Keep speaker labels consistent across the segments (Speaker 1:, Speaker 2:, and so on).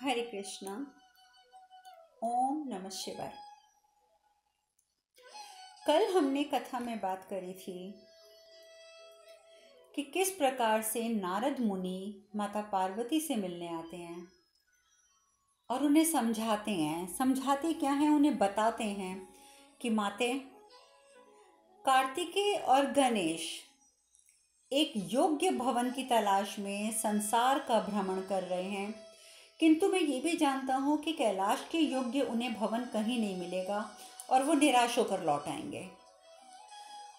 Speaker 1: हरे कृष्णा। ओम नमः शिवाय। कल हमने कथा में बात करी थी कि किस प्रकार से नारद मुनि माता पार्वती से मिलने आते हैं और उन्हें समझाते क्या हैं, उन्हें बताते हैं कि माते, कार्तिकेय और गणेश एक योग्य भवन की तलाश में संसार का भ्रमण कर रहे हैं, किंतु मैं ये भी जानता हूँ कि कैलाश के योग्य उन्हें भवन कहीं नहीं मिलेगा और वो निराश होकर लौट आएंगे।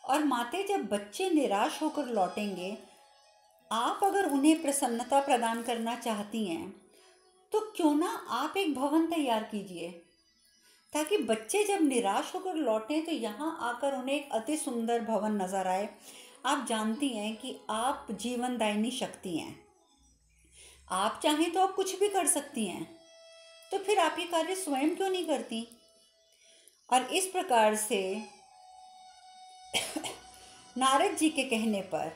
Speaker 1: और माते, जब बच्चे निराश होकर लौटेंगे, आप अगर उन्हें प्रसन्नता प्रदान करना चाहती हैं तो क्यों ना आप एक भवन तैयार कीजिए, ताकि बच्चे जब निराश होकर लौटें तो यहाँ आकर उन्हें एक अति सुंदर भवन नजर आए। आप जानती हैं कि आप जीवनदायिनी शक्ति हैं, आप चाहें तो आप कुछ भी कर सकती हैं, तो फिर आप ये कार्य स्वयं क्यों नहीं करती। और इस प्रकार से नारद जी के कहने पर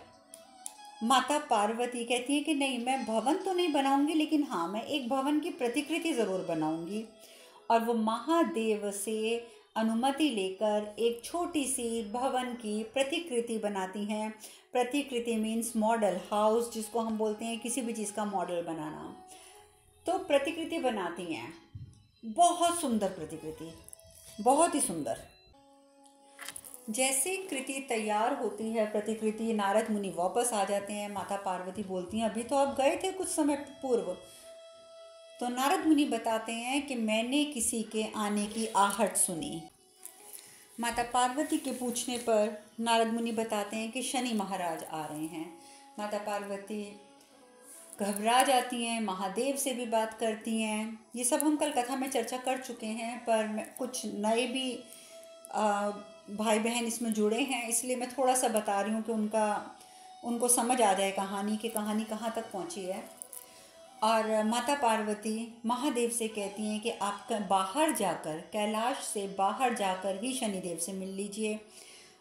Speaker 1: माता पार्वती कहती है कि नहीं, मैं भवन तो नहीं बनाऊंगी, लेकिन हाँ, मैं एक भवन की प्रतिकृति ज़रूर बनाऊंगी। और वो महादेव से अनुमति लेकर एक छोटी सी भवन की प्रतिकृति बनाती हैं। प्रतिकृति मीन्स मॉडल हाउस, जिसको हम बोलते हैं किसी भी चीज़ का मॉडल बनाना। तो प्रतिकृति बनाती हैं, बहुत सुंदर प्रतिकृति, बहुत ही सुंदर। जैसे कृति तैयार होती है, प्रतिकृति, नारद मुनि वापस आ जाते हैं। माता पार्वती बोलती हैं, अभी तो आप गए थे कुछ समय पूर्व। तो नारद मुनि बताते हैं कि मैंने किसी के आने की आहट सुनी। माता पार्वती के पूछने पर नारद मुनि बताते हैं कि शनि महाराज आ रहे हैं। माता पार्वती घबरा जाती हैं, महादेव से भी बात करती हैं। ये सब हम कल कथा में चर्चा कर चुके हैं, पर कुछ नए भी भाई बहन इसमें जुड़े हैं, इसलिए मैं थोड़ा सा बता रही हूँ कि उनको समझ आ जाए कहानी कहाँ तक पहुँची है। और माता पार्वती महादेव से कहती हैं कि आप बाहर जाकर, कैलाश से बाहर जाकर ही शनिदेव से मिल लीजिए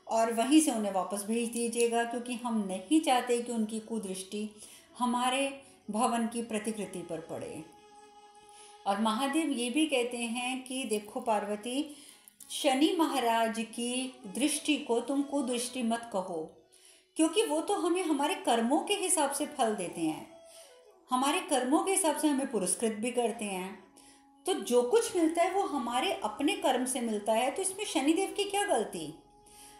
Speaker 1: और वहीं से उन्हें वापस भेज दीजिएगा, क्योंकि हम नहीं चाहते कि उनकी कुदृष्टि हमारे भवन की प्रतिकृति पर पड़े। और महादेव ये भी कहते हैं कि देखो पार्वती, शनि महाराज की दृष्टि को तुम कुदृष्टि मत कहो, क्योंकि वो तो हमें हमारे कर्मों के हिसाब से फल देते हैं, हमारे कर्मों के हिसाब से हमें पुरस्कृत भी करते हैं। तो जो कुछ मिलता है वो हमारे अपने कर्म से मिलता है, तो इसमें शनिदेव की क्या गलती।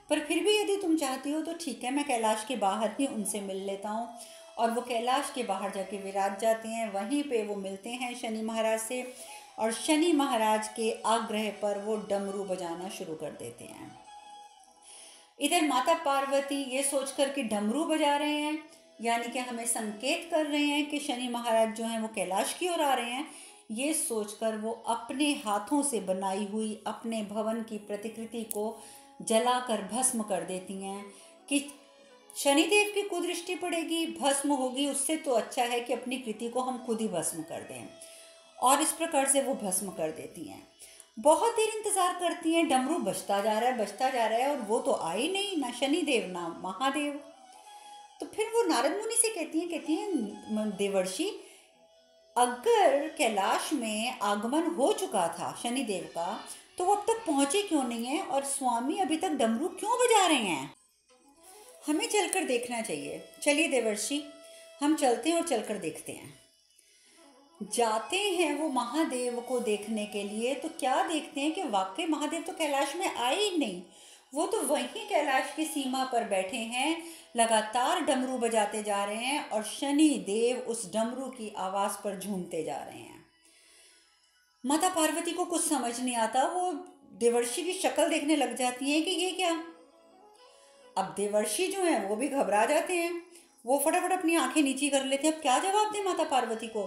Speaker 1: पर फिर भी यदि तुम चाहती हो तो ठीक है, मैं कैलाश के बाहर ही उनसे मिल लेता हूँ। और वो कैलाश के बाहर जाके विराज जाते हैं, वहीं पे वो मिलते हैं शनि महाराज से, और शनि महाराज के आग्रह पर वो डमरू बजाना शुरू कर देते हैं। इधर माता पार्वती ये सोचकर कि डमरू बजा रहे हैं, यानी कि हमें संकेत कर रहे हैं कि शनि महाराज जो हैं वो कैलाश की ओर आ रहे हैं, ये सोचकर वो अपने हाथों से बनाई हुई अपने भवन की प्रतिकृति को जलाकर भस्म कर देती हैं कि शनिदेव की कुदृष्टि पड़ेगी, भस्म होगी, उससे तो अच्छा है कि अपनी कृति को हम खुद ही भस्म कर दें। और इस प्रकार से वो भस्म कर देती हैं। बहुत देर इंतजार करती हैं, डमरू बजता जा रहा है और वो तो आए नहीं, ना शनिदेव ना महादेव। तो फिर वो नारद मुनि से कहती हैं देवर्षि, अगर कैलाश में आगमन हो चुका था शनिदेव का, तो वो अब तक पहुंचे क्यों नहीं है, और स्वामी अभी तक डमरू क्यों बजा रहे हैं। हमें चलकर देखना चाहिए। चलिए देवर्षि, हम चलते हैं और चलकर देखते हैं। जाते हैं वो महादेव को देखने के लिए, तो क्या देखते हैं कि वाकई महादेव तो कैलाश में आए ही नहीं, वो तो वहीं कैलाश की सीमा पर बैठे हैं, लगातार डमरू बजाते जा रहे हैं और शनि देव उस डमरू की आवाज़ पर झूमते जा रहे हैं। माता पार्वती को कुछ समझ नहीं आता, वो देवर्षि की शक्ल देखने लग जाती हैं कि ये क्या। अब देवर्षि जो हैं वो भी घबरा जाते हैं, वो फटाफट अपनी आंखें नीची कर लेते हैं। अब क्या जवाब दें माता पार्वती को,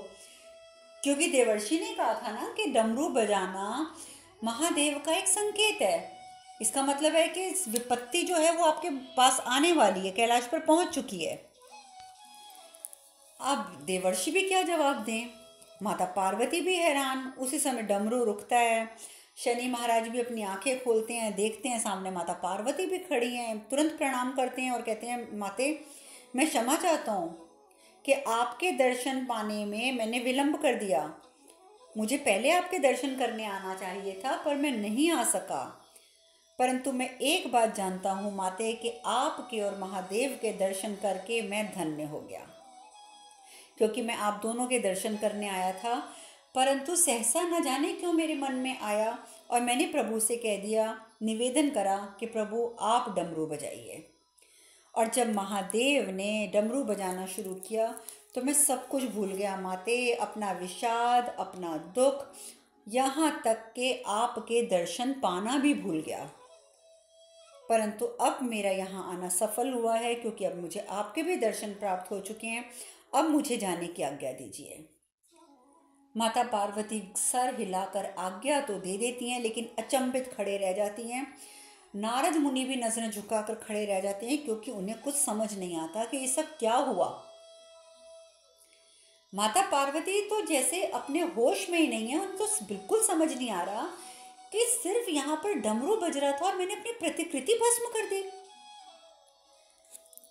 Speaker 1: क्योंकि देवर्षि ने कहा था ना कि डमरू बजाना महादेव का एक संकेत है, इसका मतलब है कि विपत्ति जो है वो आपके पास आने वाली है, कैलाश पर पहुंच चुकी है। अब देवर्षि भी क्या जवाब दें, माता पार्वती भी हैरान। उसी समय डमरू रुकता है, शनि महाराज भी अपनी आंखें खोलते हैं, देखते हैं सामने माता पार्वती भी खड़ी हैं, तुरंत प्रणाम करते हैं और कहते हैं, माते, मैं क्षमा चाहता हूँ कि आपके दर्शन पाने में मैंने विलंब कर दिया, मुझे पहले आपके दर्शन करने आना चाहिए था, पर मैं नहीं आ सका। परंतु मैं एक बात जानता हूँ माते कि आपके और महादेव के दर्शन करके मैं धन्य हो गया, क्योंकि मैं आप दोनों के दर्शन करने आया था। परंतु सहसा न जाने क्यों मेरे मन में आया और मैंने प्रभु से कह दिया, निवेदन करा कि प्रभु आप डमरू बजाइए। और जब महादेव ने डमरू बजाना शुरू किया तो मैं सब कुछ भूल गया माते, अपना विषाद, अपना दुख, यहाँ तक कि आपके दर्शन पाना भी भूल गया। परंतु अब मेरा यहाँ आना सफल हुआ है, क्योंकि अब मुझे आपके भी दर्शन प्राप्त हो चुके हैं। अब मुझे जाने की आज्ञा दीजिए। माता पार्वती सर हिलाकर आज्ञा तो दे देती हैं, लेकिन अचंभित खड़े रह जाती हैं। नारद मुनि भी नजरें झुकाकर खड़े रह जाते हैं, क्योंकि उन्हें कुछ समझ नहीं आता कि ये सब क्या हुआ। माता पार्वती तो जैसे अपने होश में ही नहीं है, उनको बिल्कुल समझ नहीं आ रहा कि सिर्फ यहाँ पर डमरू बज रहा था और मैंने अपनी प्रतिकृति भस्म कर दी।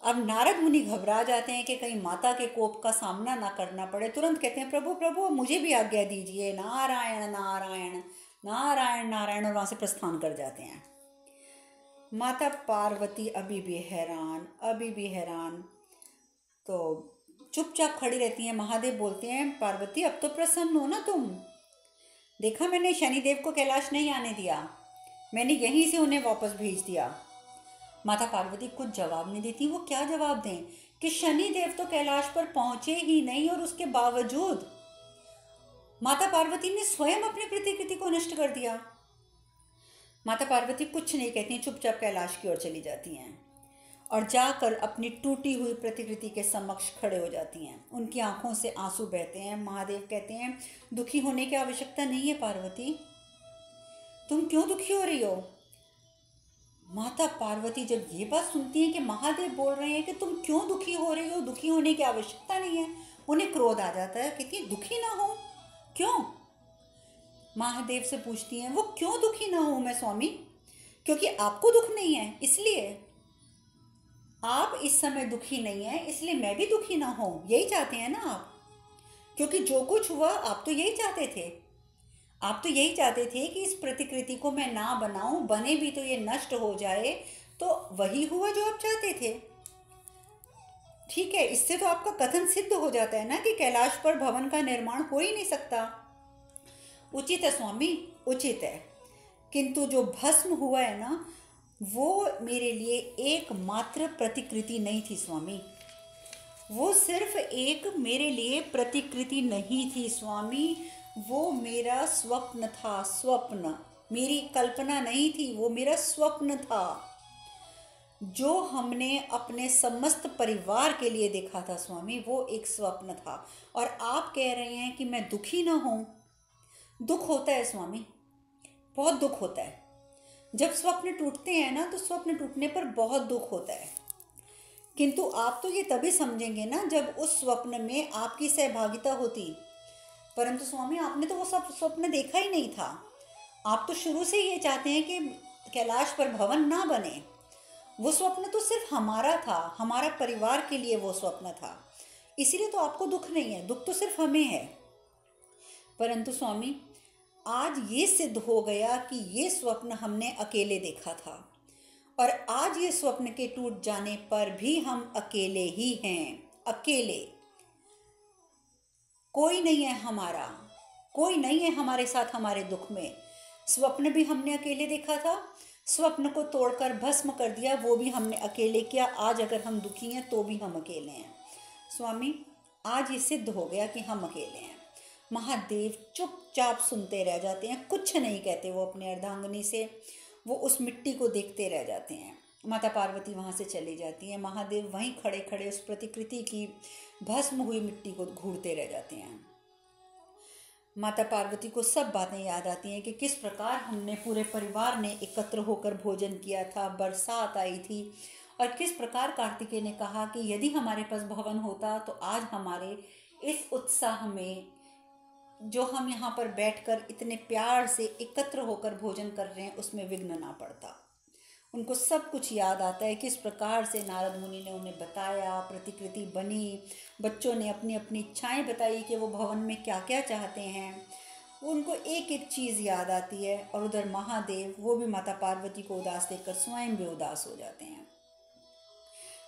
Speaker 1: अब नारद मुनि घबरा जाते हैं कि कहीं माता के कोप का सामना ना करना पड़े। तुरंत कहते हैं, प्रभु प्रभु मुझे भी आज्ञा दीजिए, नारायण नारायण नारायण नारायण, और वहाँ से प्रस्थान कर जाते हैं। माता पार्वती अभी भी हैरान, अभी भी हैरान, तो चुपचाप खड़ी रहती हैं। महादेव बोलते हैं, पार्वती अब तो प्रसन्न हो ना तुम। देखा, मैंने शनिदेव को कैलाश नहीं आने दिया, मैंने यहीं से उन्हें वापस भेज दिया। माता पार्वती कुछ जवाब नहीं देती। वो क्या जवाब दें कि शनिदेव तो कैलाश पर पहुंचे ही नहीं, और उसके बावजूद माता पार्वती ने स्वयं अपनी प्रतिकृति को नष्ट कर दिया। माता पार्वती कुछ नहीं कहती, चुपचाप कैलाश की ओर चली जाती हैं और जाकर अपनी टूटी हुई प्रतिकृति के समक्ष खड़े हो जाती हैं। उनकी आंखों से आंसू बहते हैं। महादेव कहते हैं, दुखी होने की आवश्यकता नहीं है पार्वती, तुम क्यों दुखी हो रही हो। माता पार्वती जब ये बात सुनती हैं कि महादेव बोल रहे हैं कि तुम क्यों दुखी हो रही हो, दुखी होने की आवश्यकता नहीं है, उन्हें क्रोध आ जाता है। कहती है, दुखी ना हो क्यों। महादेव से पूछती हैं, वो क्यों दुखी ना हूं मैं स्वामी। क्योंकि आपको दुख नहीं है, इसलिए आप इस समय दुखी नहीं है, इसलिए मैं भी दुखी ना हूं। यही चाहते हैं ना आप, क्योंकि जो कुछ हुआ आप तो यही चाहते थे। आप तो यही चाहते थे कि इस प्रतिकृति को मैं ना बनाऊं, बने भी तो ये नष्ट हो जाए। तो वही हुआ जो आप चाहते थे। ठीक है, इससे तो आपका कथन सिद्ध हो जाता है ना कि कैलाश पर भवन का निर्माण हो ही नहीं सकता। उचित है स्वामी, उचित है, किंतु जो भस्म हुआ है ना, वो मेरे लिए एकमात्र प्रतिकृति नहीं थी स्वामी। वो सिर्फ एक मेरे लिए प्रतिकृति नहीं थी स्वामी, वो मेरा स्वप्न था। स्वप्न, मेरी कल्पना नहीं थी, वो मेरा स्वप्न था, जो हमने अपने समस्त परिवार के लिए देखा था स्वामी। वो एक स्वप्न था। और आप कह रहे हैं कि मैं दुखी ना हूं। दुख होता है स्वामी, बहुत दुख होता है। जब स्वप्न टूटते हैं ना, तो स्वप्न टूटने पर बहुत दुख होता है, किंतु आप तो ये तभी समझेंगे ना जब उस स्वप्न में आपकी सहभागिता होती। परंतु स्वामी, आपने तो वो सब स्वप्न देखा ही नहीं था। आप तो शुरू से ये चाहते हैं कि कैलाश पर भवन ना बने। वो स्वप्न तो सिर्फ हमारा था, हमारा परिवार के लिए वो स्वप्न था, इसीलिए तो आपको दुख नहीं है। दुख तो सिर्फ हमें है। परंतु स्वामी, आज ये सिद्ध हो गया कि ये स्वप्न हमने अकेले देखा था, और आज ये स्वप्न के टूट जाने पर भी हम अकेले ही हैं। अकेले, कोई नहीं है हमारा, कोई नहीं है हमारे साथ हमारे दुख में। स्वप्न भी हमने अकेले देखा था, स्वप्न को तोड़कर भस्म कर दिया, वो भी हमने अकेले किया। आज अगर हम दुखी हैं तो भी हम अकेले हैं स्वामी। आज ये सिद्ध हो गया कि हम अकेले हैं। महादेव चुपचाप सुनते रह जाते हैं, कुछ नहीं कहते वो अपने अर्धांगिनी से। वो उस मिट्टी को देखते रह जाते हैं। माता पार्वती वहाँ से चली जाती हैं। महादेव वहीं खड़े खड़े उस प्रतिकृति की भस्म हुई मिट्टी को घूरते रह जाते हैं। माता पार्वती को सब बातें याद आती हैं कि किस प्रकार हमने पूरे परिवार ने एकत्र होकर भोजन किया था, बरसात आई थी, और किस प्रकार कार्तिकेय ने कहा कि यदि हमारे पास भवन होता तो आज हमारे इस उत्साह में, जो हम यहाँ पर बैठकर इतने प्यार से एकत्र होकर भोजन कर रहे हैं, उसमें विघ्न ना पड़ता। उनको सब कुछ याद आता है, किस प्रकार से नारद मुनि ने उन्हें बताया, प्रतिकृति बनी, बच्चों ने अपनी अपनी इच्छाएं बताई कि वो भवन में क्या क्या चाहते हैं। उनको एक एक चीज़ याद आती है, और उधर महादेव वो भी माता पार्वती को उदास देखकर स्वयं भी उदास हो जाते हैं।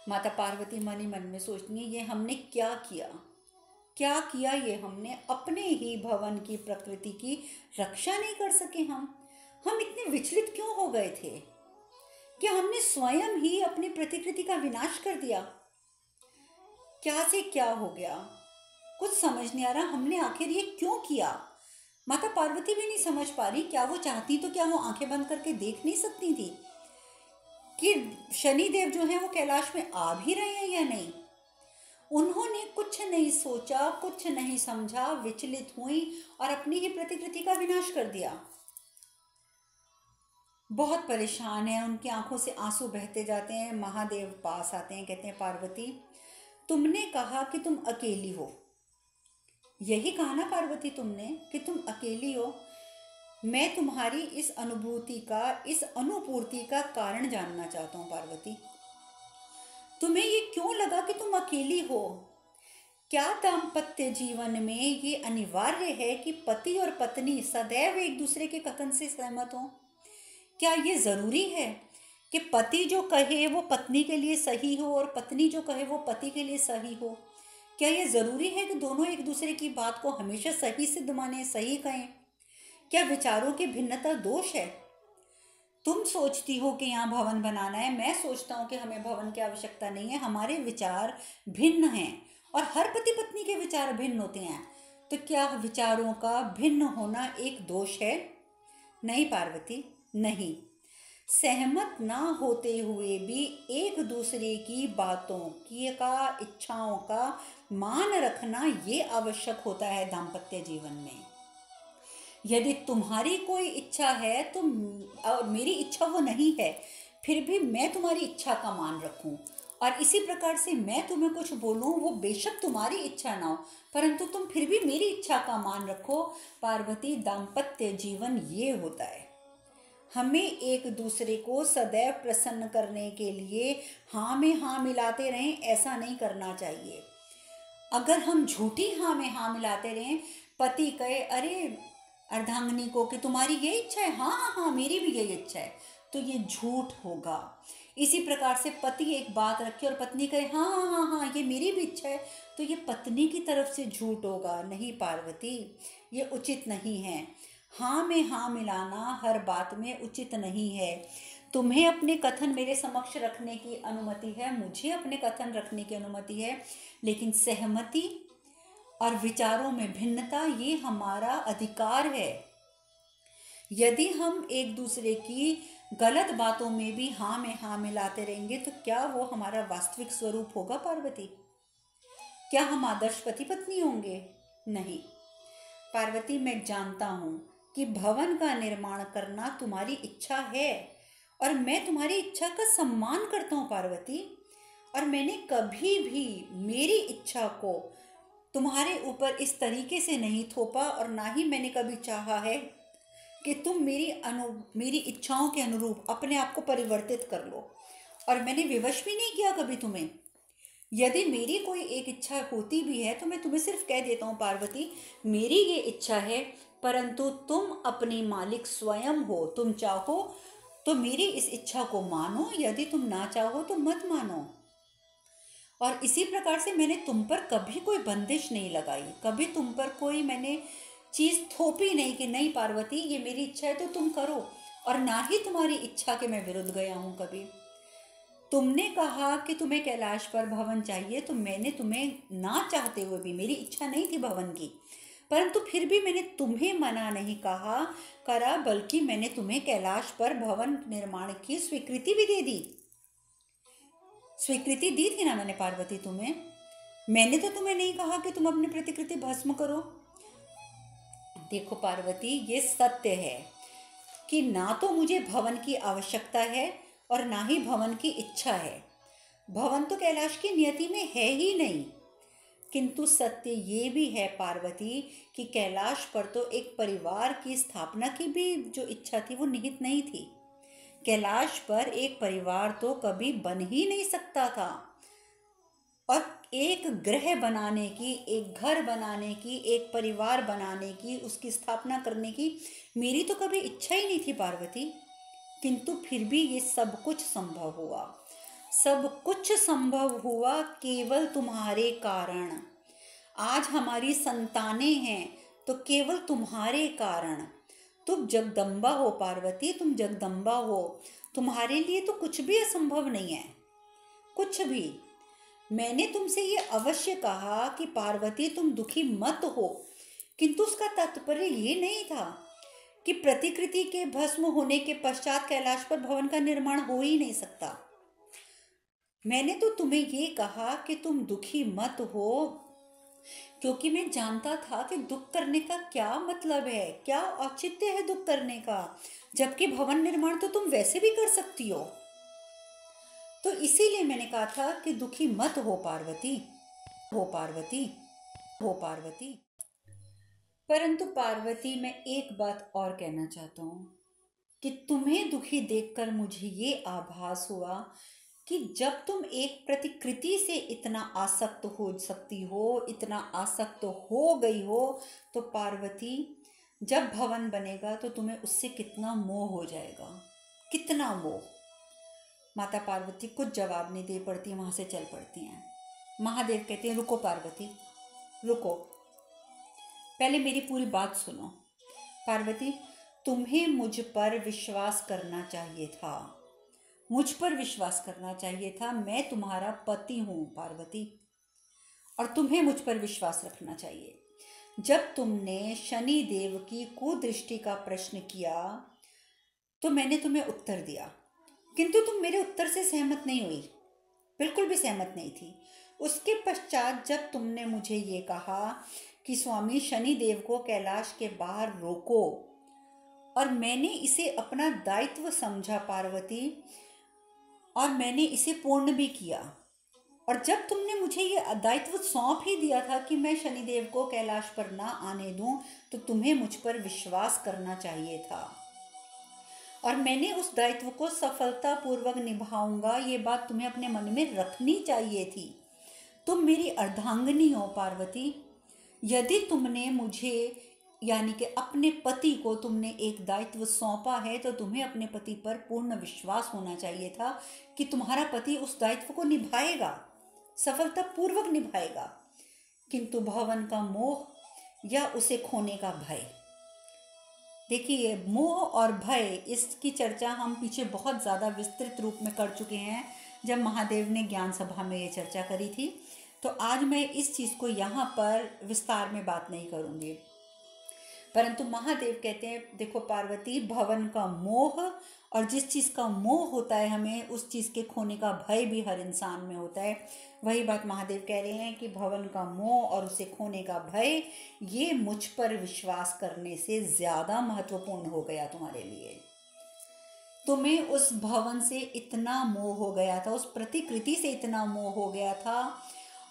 Speaker 1: माता पार्वती मन ही मन में सोचती हैं, ये हमने क्या किया, क्या किया, ये हमने अपने ही भवन की प्रकृति की रक्षा नहीं कर सके। हम इतने विचलित क्यों हो गए थे? क्या हमने स्वयं ही अपनी प्रतिकृति का विनाश कर दिया? क्या से क्या हो गया, कुछ समझ नहीं आ रहा, हमने आखिर ये क्यों किया? माता पार्वती भी नहीं समझ पा रही। क्या वो चाहती तो क्या वो आंखें बंद करके देख नहीं सकती थी कि शनिदेव जो है वो कैलाश में आ भी रहे हैं या नहीं? उन्होंने कुछ नहीं सोचा, कुछ नहीं समझा, विचलित हुई और अपनी ही प्रतिकृति का विनाश कर दिया। बहुत परेशान है, उनकी आंखों से आंसू बहते जाते हैं। महादेव पास आते हैं, कहते हैं, पार्वती तुमने कहा कि तुम अकेली हो, यही कहा ना पार्वती तुमने कि तुम अकेली हो। मैं तुम्हारी इस अनुभूति का, इस अनुपूर्ति का कारण जानना चाहता हूँ पार्वती। तुम्हें ये क्यों लगा कि तुम अकेली हो? क्या दाम्पत्य जीवन में ये अनिवार्य है कि पति और पत्नी सदैव एक दूसरे के कथन से सहमत हों? क्या ये जरूरी है कि पति जो कहे वो पत्नी के लिए सही हो और पत्नी जो कहे वो पति के लिए सही हो? क्या ये जरूरी है कि दोनों एक दूसरे की बात को हमेशा सही सिद्ध माने, सही कहें? क्या विचारों की भिन्नता दोष है? तुम सोचती हो कि यहाँ भवन बनाना है, मैं सोचता हूँ कि हमें भवन की आवश्यकता नहीं है। हमारे विचार भिन्न हैं और हर पति पत्नी के विचार भिन्न होते हैं। तो क्या विचारों का भिन्न होना एक दोष है? नहीं पार्वती, नहीं। सहमत ना होते हुए भी एक दूसरे की बातों की का, इच्छाओं का मान रखना ये आवश्यक होता है दाम्पत्य जीवन में। यदि तुम्हारी कोई इच्छा है तो और मेरी इच्छा वो नहीं है, फिर भी मैं तुम्हारी इच्छा का मान रखूं, और इसी प्रकार से मैं तुम्हें कुछ बोलूं, वो बेशक तुम्हारी इच्छा ना हो परंतु तुम फिर भी मेरी इच्छा का मान रखो। पार्वती, दाम्पत्य जीवन ये होता है। हमें एक दूसरे को सदैव प्रसन्न करने के लिए हाँ में हाँ मिलाते रहें, ऐसा नहीं करना चाहिए। अगर हम झूठी हाँ में हाँ मिलाते रहें, पति कहे अरे अर्धांगिनी को कि तुम्हारी ये इच्छा है, हाँ हाँ हाँ मेरी भी यही इच्छा है, तो ये झूठ होगा। इसी प्रकार से पति एक बात रखे और पत्नी कहे हाँ हाँ हाँ हाँ ये मेरी भी इच्छा है, तो ये पत्नी की तरफ से झूठ होगा। नहीं पार्वती, ये उचित नहीं है। हाँ में हाँ मिलाना हर बात में उचित नहीं है। तुम्हें अपने कथन मेरे समक्ष रखने की अनुमति है, मुझे अपने कथन रखने की अनुमति है, लेकिन सहमति और विचारों में भिन्नता ये हमारा अधिकार है। यदि हम एक दूसरे की गलत बातों में भी हाँ में हाँ मिलाते रहेंगे तो क्या वो हमारा वास्तविक स्वरूप होगा पार्वती? क्या हम आदर्श पति पत्नी होंगे? नहीं पार्वती, मैं जानता हूँ कि भवन का निर्माण करना तुम्हारी इच्छा है और मैं तुम्हारी इच्छा का सम्मान करता हूँ पार्वती। और मैंने कभी भी मेरी इच्छा को तुम्हारे ऊपर इस तरीके से नहीं थोपा, और ना ही मैंने कभी चाहा है कि तुम मेरी इच्छाओं के अनुरूप अपने आप को परिवर्तित कर लो, और मैंने विवश भी नहीं किया कभी तुम्हें। यदि मेरी कोई एक इच्छा होती भी है तो मैं तुम्हें सिर्फ कह देता हूँ पार्वती, मेरी ये इच्छा है, परंतु तुम अपनी मालिक स्वयं हो। तुम चाहो तो मेरी इस इच्छा को मानो, यदि तुम ना चाहो तो मत मानो। और इसी प्रकार से मैंने तुम पर कभी कोई बंदिश नहीं लगाई, कभी तुम पर कोई मैंने चीज़ थोपी नहीं कि नहीं पार्वती ये मेरी इच्छा है तो तुम करो, और ना ही तुम्हारी इच्छा के मैं विरुद्ध गया हूँ कभी। तुमने कहा कि तुम्हें कैलाश पर भवन चाहिए, तो मैंने तुम्हें ना चाहते हुए भी, मेरी इच्छा नहीं थी भवन की, परंतु फिर भी मैंने तुम्हें मना नहीं करा, बल्कि मैंने तुम्हें कैलाश पर भवन निर्माण की स्वीकृति भी दे दी। स्वीकृति दी थी ना मैंने पार्वती तुम्हें। मैंने तो तुम्हें नहीं कहा कि तुम अपनी प्रतिकृति भस्म करो। देखो पार्वती, ये सत्य है कि ना तो मुझे भवन की आवश्यकता है और ना ही भवन की इच्छा है। भवन तो कैलाश की नियति में है ही नहीं। किंतु सत्य ये भी है पार्वती कि कैलाश पर तो एक परिवार की स्थापना की भी जो इच्छा थी वो निहित नहीं थी। कैलाश पर एक परिवार तो कभी बन ही नहीं सकता था, और एक ग्रह बनाने की, एक घर बनाने की, एक परिवार बनाने की, उसकी स्थापना करने की मेरी तो कभी इच्छा ही नहीं थी पार्वती। किंतु फिर भी ये सब कुछ संभव हुआ। सब कुछ संभव हुआ केवल तुम्हारे कारण। आज हमारी संतानें हैं तो केवल तुम्हारे कारण। तुम जगदम्बा हो पार्वती, तुम जगदम्बा हो। तुम्हारे लिए तो कुछ भी असंभव नहीं है, कुछ भी। मैंने तुमसे ये अवश्य कहा कि पार्वती तुम दुखी मत हो, किंतु उसका तात्पर्य ये नहीं था कि प्रतिकृति के भस्म होने के पश्चात कैलाश पर भवन का निर्माण हो ही नहीं सकता। मैंने तो तुम्हें ये कहा कि तुम दुखी मत हो, क्योंकि मैं जानता था कि दुख करने का क्या मतलब है, क्या औचित्य है दुख करने का, जबकि भवन निर्माण तो तुम वैसे भी कर सकती हो। तो इसीलिए मैंने कहा था कि दुखी मत हो पार्वती, हो पार्वती, हो पार्वती। परंतु पार्वती, मैं एक बात और कहना चाहता हूँ कि तुम्हें दुखी देखकर मुझे ये आभास हुआ कि जब तुम एक प्रतिकृति से इतना आसक्त हो सकती हो, इतना आसक्त हो गई हो, तो पार्वती जब भवन बनेगा तो तुम्हें उससे कितना मोह हो जाएगा, कितना मोह। माता पार्वती कुछ जवाब नहीं दे पड़ती, वहां से चल पड़ती हैं। महादेव कहते हैं रुको पार्वती, रुको, पहले मेरी पूरी बात सुनो। पार्वती, तुम्हें मुझ पर विश्वास करना चाहिए था, मुझ पर विश्वास करना चाहिए था। मैं तुम्हारा पति हूं पार्वती, और तुम्हें मुझ पर विश्वास रखना चाहिए। जब तुमने शनि देव की कुदृष्टि का प्रश्न किया तो मैंने तुम्हें उत्तर दिया, किंतु तुम मेरे उत्तर से सहमत नहीं हुई, बिल्कुल भी सहमत नहीं थी। उसके पश्चात जब तुमने मुझे ये कहा कि स्वामी शनि देव को कैलाश के बाहर रोको, और मैंने इसे अपना दायित्व समझा पार्वती, और मैंने इसे पूर्ण भी किया। और जब तुमने मुझे ये दायित्व सौंप ही दिया था कि मैं शनिदेव को कैलाश पर ना आने दूं, तो तुम्हें मुझ पर विश्वास करना चाहिए था, और मैंने उस दायित्व को सफलतापूर्वक निभाऊंगा, ये बात तुम्हें अपने मन में रखनी चाहिए थी। तुम मेरी अर्धांगिनी हो पार्वती। यदि तुमने मुझे, यानी कि अपने पति को तुमने एक दायित्व सौंपा है, तो तुम्हें अपने पति पर पूर्ण विश्वास होना चाहिए था कि तुम्हारा पति उस दायित्व को निभाएगा, सफलतापूर्वक निभाएगा। किंतु भवन का मोह या उसे खोने का भय। देखिए, मोह और भय, इसकी चर्चा हम पीछे बहुत ज़्यादा विस्तृत रूप में कर चुके हैं जब महादेव ने ज्ञान सभा में ये चर्चा करी थी। तो आज मैं इस चीज़ को यहाँ पर विस्तार में बात नहीं करूँगी। परंतु महादेव कहते हैं देखो पार्वती, भवन का मोह, और जिस चीज़ का मोह होता है हमें, उस चीज़ के खोने का भय भी हर इंसान में होता है। वही बात महादेव कह रहे हैं कि भवन का मोह और उसे खोने का भय, ये मुझ पर विश्वास करने से ज़्यादा महत्वपूर्ण हो गया तुम्हारे लिए। तुम्हें उस भवन से इतना मोह हो गया था, उस प्रतिकृति से इतना मोह हो गया था,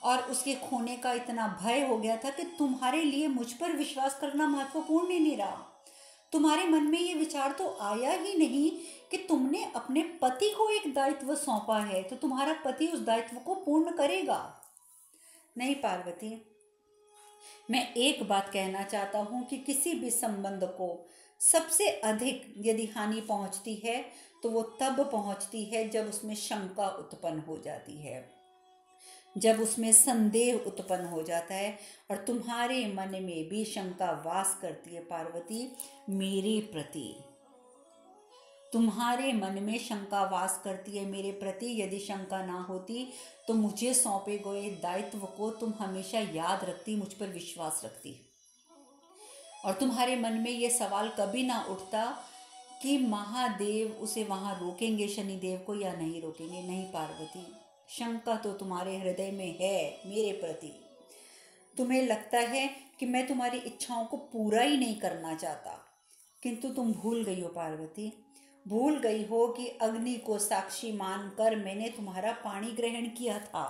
Speaker 1: और उसके खोने का इतना भय हो गया था कि तुम्हारे लिए मुझ पर विश्वास करना महत्वपूर्ण ही नहीं रहा। तुम्हारे मन में ये विचार तो आया ही नहीं कि तुमने अपने पति को एक दायित्व सौंपा है तो तुम्हारा पति उस दायित्व को पूर्ण करेगा। नहीं पार्वती, मैं एक बात कहना चाहता हूँ कि किसी भी संबंध को सबसे अधिक यदि हानि पहुँचती है तो वो तब पहुँचती है जब उसमें शंका उत्पन्न हो जाती है, जब उसमें संदेह उत्पन्न हो जाता है। और तुम्हारे मन में भी शंका वास करती है पार्वती मेरे प्रति, तुम्हारे मन में शंका वास करती है मेरे प्रति। यदि शंका ना होती तो मुझे सौंपे गए दायित्व को तुम हमेशा याद रखती, मुझ पर विश्वास रखती, और तुम्हारे मन में ये सवाल कभी ना उठता कि महादेव उसे वहाँ रोकेंगे शनिदेव को या नहीं रोकेंगे। नहीं पार्वती, शंका तो तुम्हारे हृदय में है मेरे प्रति। तुम्हें लगता है कि मैं तुम्हारी इच्छाओं को पूरा ही नहीं करना चाहता, किंतु तुम भूल गई हो पार्वती, भूल गई हो कि अग्नि को साक्षी मानकर मैंने तुम्हारा पाणी ग्रहण किया था।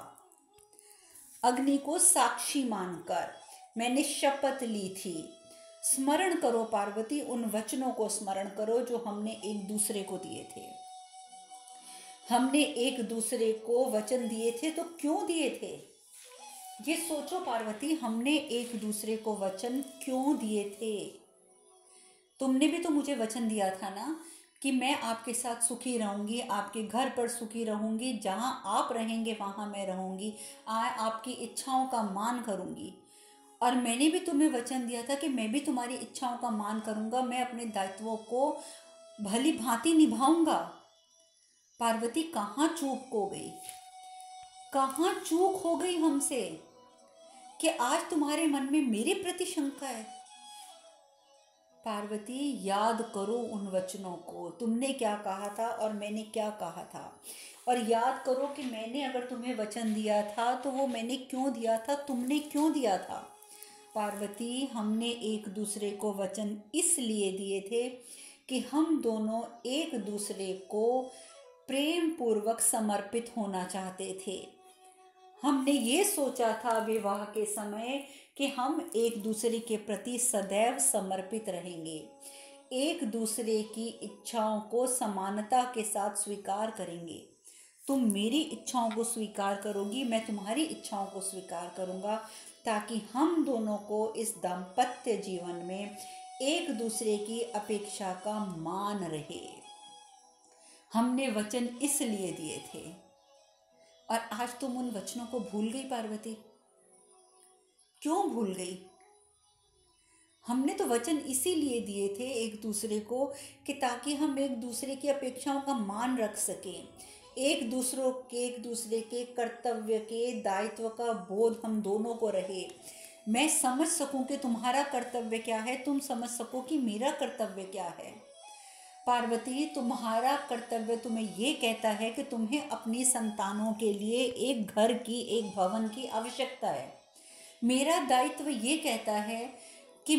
Speaker 1: अग्नि को साक्षी मानकर मैंने शपथ ली थी। स्मरण करो पार्वती, उन वचनों को स्मरण करो जो हमने एक दूसरे को दिए थे। हमने एक दूसरे को वचन दिए थे, तो क्यों दिए थे? ये सोचो पार्वती, हमने एक दूसरे को वचन क्यों दिए थे? तुमने भी तो मुझे वचन दिया था ना कि मैं आपके साथ सुखी रहूंगी, आपके घर पर सुखी रहूंगी, जहां आप रहेंगे वहां मैं रहूंगी, आपकी इच्छाओं का मान करूंगी। और मैंने भी तुम्हें वचन दिया था कि मैं भी तुम्हारी इच्छाओं का मान करूंगा, मैं अपने दायित्वों को भली भांति निभाऊंगा। पार्वती, कहाँ चूक हो गई, कहाँ चूक हो गई हमसे कि आज तुम्हारे मन में मेरे प्रति शंका है? पार्वती, याद करो उन वचनों को, तुमने क्या कहा था और मैंने क्या कहा था। और याद करो कि मैंने अगर तुम्हें वचन दिया था तो वो मैंने क्यों दिया था, तुमने क्यों दिया था। पार्वती, हमने एक दूसरे को वचन इसलिए दिए थे कि हम दोनों एक दूसरे को प्रेम पूर्वक समर्पित होना चाहते थे। हमने ये सोचा था विवाह के समय कि हम एक दूसरे के प्रति सदैव समर्पित रहेंगे, एक दूसरे की इच्छाओं को समानता के साथ स्वीकार करेंगे। तुम मेरी इच्छाओं को स्वीकार करोगी, मैं तुम्हारी इच्छाओं को स्वीकार करूंगा, ताकि हम दोनों को इस दाम्पत्य जीवन में एक दूसरे की अपेक्षा का मान रहे। हमने वचन इसलिए दिए थे। और आज तुम उन वचनों को भूल गई पार्वती। क्यों भूल गई? हमने तो वचन इसीलिए दिए थे एक दूसरे को कि ताकि हम एक दूसरे की अपेक्षाओं का मान रख सकें, एक दूसरे के कर्तव्य के दायित्व का बोध हम दोनों को रहे। मैं समझ सकूं कि तुम्हारा कर्तव्य क्या है, तुम समझ सको कि मेरा कर्तव्य क्या है। पार्वती, तुम्हारा कर्तव्य तुम्हें ये कहता है कि तुम्हें अपनी संतानों के लिए एक घर की, एक भवन की आवश्यकता है। मेरा दायित्व ये कहता है कि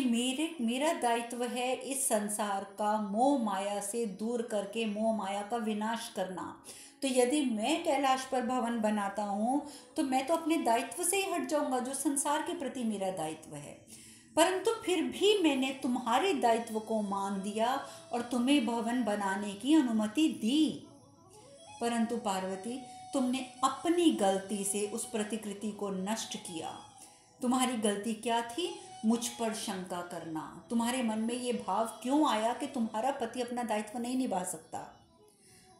Speaker 1: मेरा दायित्व है इस संसार का मोह माया से दूर करके मोह माया का विनाश करना। तो यदि मैं कैलाश पर भवन बनाता हूँ तो मैं तो अपने दायित्व से ही हट जाऊंगा, जो संसार के प्रति मेरा दायित्व है। परंतु फिर भी मैंने तुम्हारे दायित्व को मान दिया और तुम्हें भवन बनाने की अनुमति दी। परंतु पार्वती, तुमने अपनी गलती से उस प्रतिकृति को नष्ट किया। तुम्हारी गलती क्या थी? मुझ पर शंका करना। तुम्हारे मन में ये भाव क्यों आया कि तुम्हारा पति अपना दायित्व नहीं निभा सकता?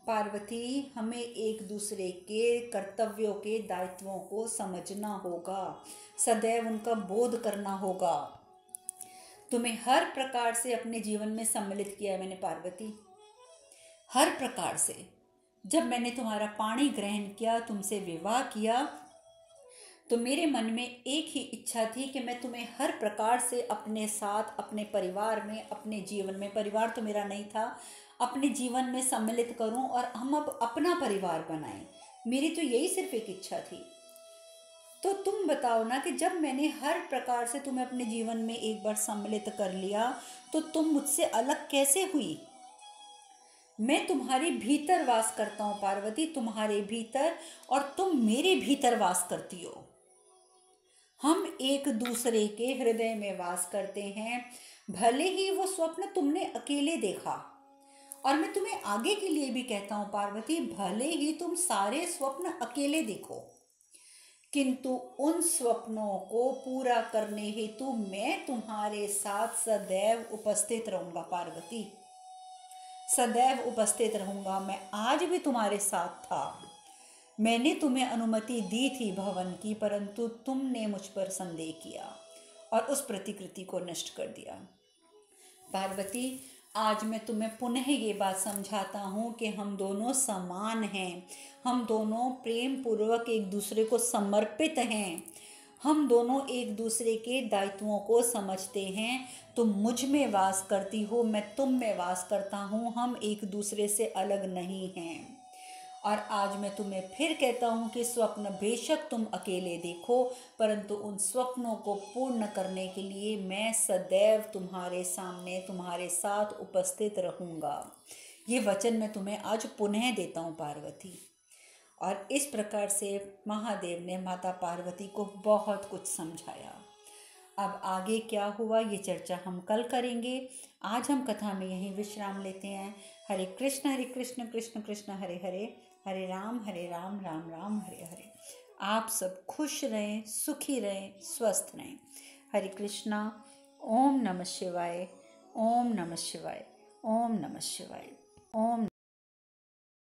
Speaker 1: पार्वती, हमें एक दूसरे के कर्तव्यों के दायित्वों को समझना होगा, सदैव उनका बोध करना होगा। तुम्हें हर प्रकार से अपने जीवन में सम्मिलित किया मैंने पार्वती, हर प्रकार से। जब मैंने तुम्हारा पाणी ग्रहण किया, तुमसे विवाह किया, तो मेरे मन में एक ही इच्छा थी कि मैं तुम्हें हर प्रकार से अपने साथ, अपने परिवार में, अपने जीवन में, परिवार तो मेरा नहीं था, अपने जीवन में सम्मिलित करूं और हम अब अपना परिवार बनाएं। मेरी तो यही सिर्फ एक इच्छा थी। तो तुम बताओ ना कि जब मैंने हर प्रकार से तुम्हें अपने जीवन में एक बार सम्मिलित कर लिया तो तुम मुझसे अलग कैसे हुई? मैं तुम्हारे भीतर वास करता हूँ पार्वती, तुम्हारे भीतर, और तुम मेरे भीतर वास करती हो। हम एक दूसरे के हृदय में वास करते हैं। भले ही वो स्वप्न तुमने अकेले देखा, और मैं तुम्हें आगे के लिए भी कहता हूँ पार्वती, भले ही तुम सारे स्वप्न अकेले देखो, किंतु उन स्वप्नों को पूरा करने हेतु मैं तुम्हारे साथ सदैव उपस्थित रहूंगा पार्वती, सदैव उपस्थित रहूंगा। मैं आज भी तुम्हारे साथ था। मैंने तुम्हें अनुमति दी थी भवन की, परंतु तुमने मुझ पर संदेह किया और उस प्रतिकृति को नष्ट कर दिया। पार्वती, आज मैं तुम्हें पुनः ये बात समझाता हूँ कि हम दोनों समान हैं, हम दोनों प्रेम पूर्वक एक दूसरे को समर्पित हैं, हम दोनों एक दूसरे के दायित्वों को समझते हैं। तुम मुझ में वास करती हो, मैं तुम में वास करता हूँ, हम एक दूसरे से अलग नहीं हैं। और आज मैं तुम्हें फिर कहता हूँ कि स्वप्न बेशक तुम अकेले देखो, परंतु उन स्वप्नों को पूर्ण करने के लिए मैं सदैव तुम्हारे सामने, तुम्हारे साथ उपस्थित रहूँगा। ये वचन मैं तुम्हें आज पुनः देता हूँ पार्वती। और इस प्रकार से महादेव ने माता पार्वती को बहुत कुछ समझाया। अब आगे क्या हुआ ये चर्चा हम कल करेंगे। आज हम कथा में यहीं विश्राम लेते हैं। हरे कृष्ण कृष्ण कृष्ण हरे हरे, हरे राम राम राम हरे हरे। आप सब खुश रहें, सुखी रहें, स्वस्थ रहें। हरे कृष्णा। ओम नमः शिवाय। ओम नमः शिवाय। ओम नमः शिवाय। ओम